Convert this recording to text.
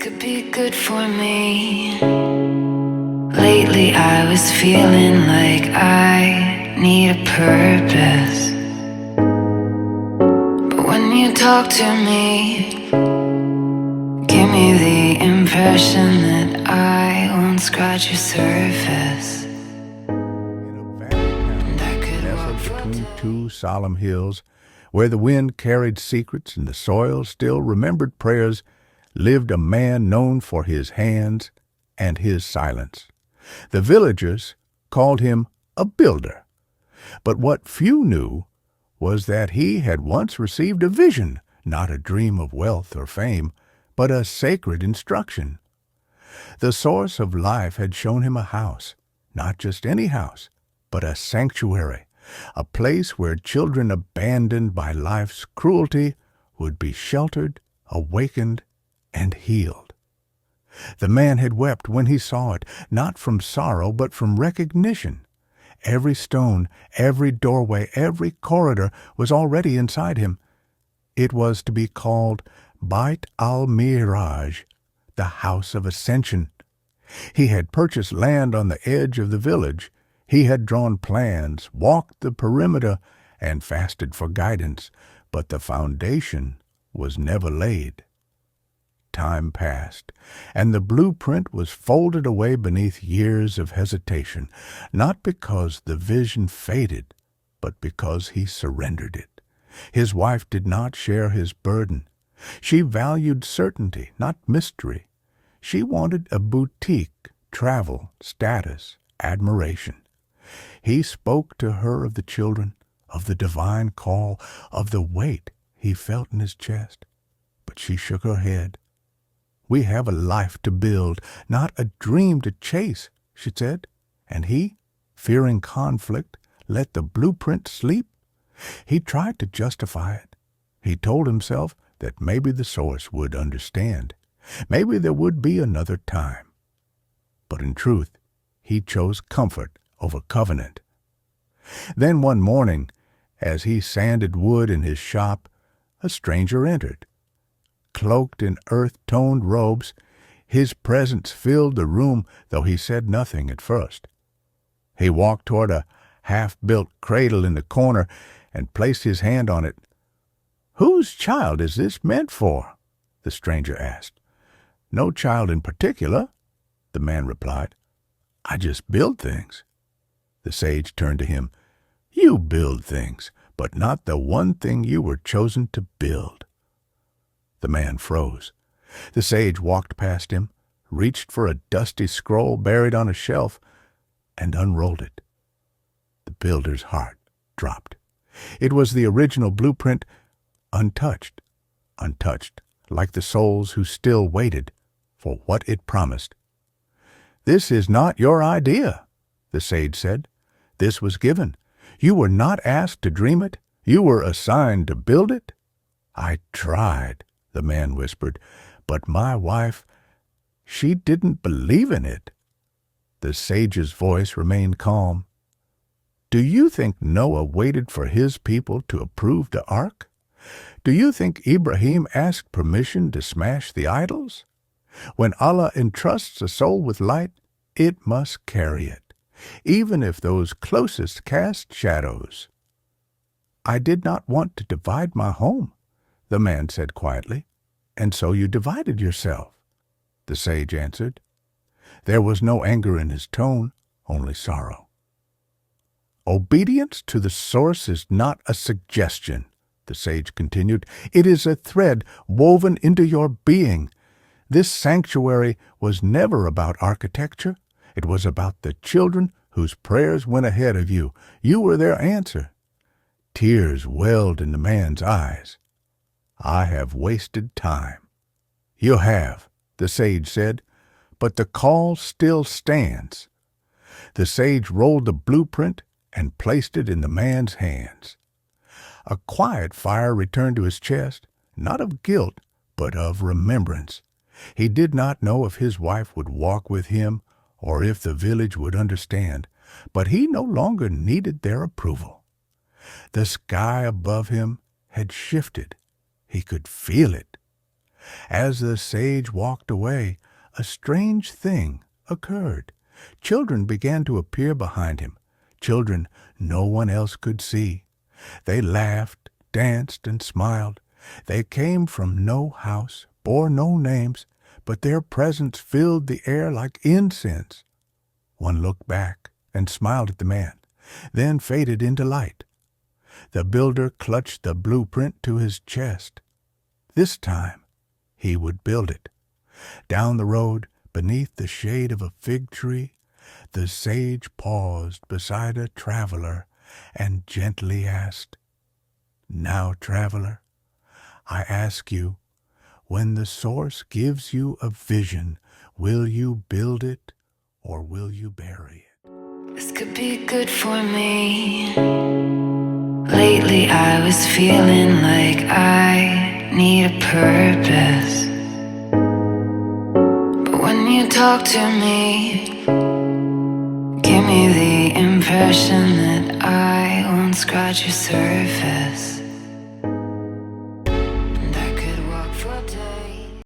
could be good for me. Lately I was feeling like I need a purpose. But when you talk to me, give me the impression that I won't scratch your surface. In a valley town nestled between two solemn hills, where the wind carried secrets and the soil still remembered prayers, lived a man known for his hands and his silence. The villagers called him a builder. But what few knew was that he had once received a vision, not a dream of wealth or fame, but a sacred instruction. The source of life had shown him a house, not just any house, but a sanctuary, a place where children abandoned by life's cruelty would be sheltered, awakened, and healed. The man had wept when he saw it, not from sorrow, but from recognition. Every stone, every doorway, every corridor was already inside him. It was to be called Beit al-Miraj, the House of Ascension. He had purchased land on the edge of the village. He had drawn plans, walked the perimeter, and fasted for guidance, but the foundation was never laid. Time passed, and the blueprint was folded away beneath years of hesitation, not because the vision faded, but because he surrendered it. His wife did not share his burden. She valued certainty, not mystery. She wanted a boutique, travel, status, admiration. He spoke to her of the children, of the divine call, of the weight he felt in his chest. But she shook her head. "We have a life to build, not a dream to chase," she said. And he, fearing conflict, let the blueprint sleep. He tried to justify it. He told himself that maybe the source would understand. Maybe there would be another time. But in truth, he chose comfort over covenant. Then one morning, as he sanded wood in his shop, a stranger entered. Cloaked in earth-toned robes, his presence filled the room, though he said nothing at first. He walked toward a half-built cradle in the corner and placed his hand on it. "Whose child is this meant for?" the stranger asked. "No child in particular," the man replied. "I just build things." The sage turned to him. "You build things, but not the one thing you were chosen to build." The man froze. The sage walked past him, reached for a dusty scroll buried on a shelf, and unrolled it. The builder's heart dropped. It was the original blueprint, untouched, like the souls who still waited for what it promised. "This is not your idea," the sage said. "This was given. You were not asked to dream it. You were assigned to build it." "I tried," the man whispered, "but my wife, she didn't believe in it." The sage's voice remained calm. "Do you think Noah waited for his people to approve the ark? Do you think Ibrahim asked permission to smash the idols? When Allah entrusts a soul with light, it must carry it, even if those closest cast shadows." "I did not want to divide my home," the man said quietly. "And so you divided yourself," the sage answered. There was no anger in his tone, only sorrow. "Obedience to the source is not a suggestion," the sage continued. "It is a thread woven into your being. This sanctuary was never about architecture. It was about the children whose prayers went ahead of you. You were their answer." Tears welled in the man's eyes. "I have wasted time." "You have," the sage said, "but the call still stands." The sage rolled the blueprint and placed it in the man's hands. A quiet fire returned to his chest, not of guilt, but of remembrance. He did not know if his wife would walk with him or if the village would understand, but he no longer needed their approval. The sky above him had shifted. He could feel it. As the sage walked away, a strange thing occurred. Children began to appear behind him, children no one else could see. They laughed, danced, and smiled. They came from no house, bore no names, but their presence filled the air like incense. One looked back and smiled at the man, then faded into light. The builder clutched the blueprint to his chest. This time he would build it. Down the road, beneath the shade of a fig tree, the sage paused beside a traveler and gently asked, "Now, traveler, I ask you, when the source gives you a vision, will you build it or will you bury it?" This could be good for me. Lately I was feeling like I need a purpose. But when you talk to me, give me the impression that I won't scratch your surface.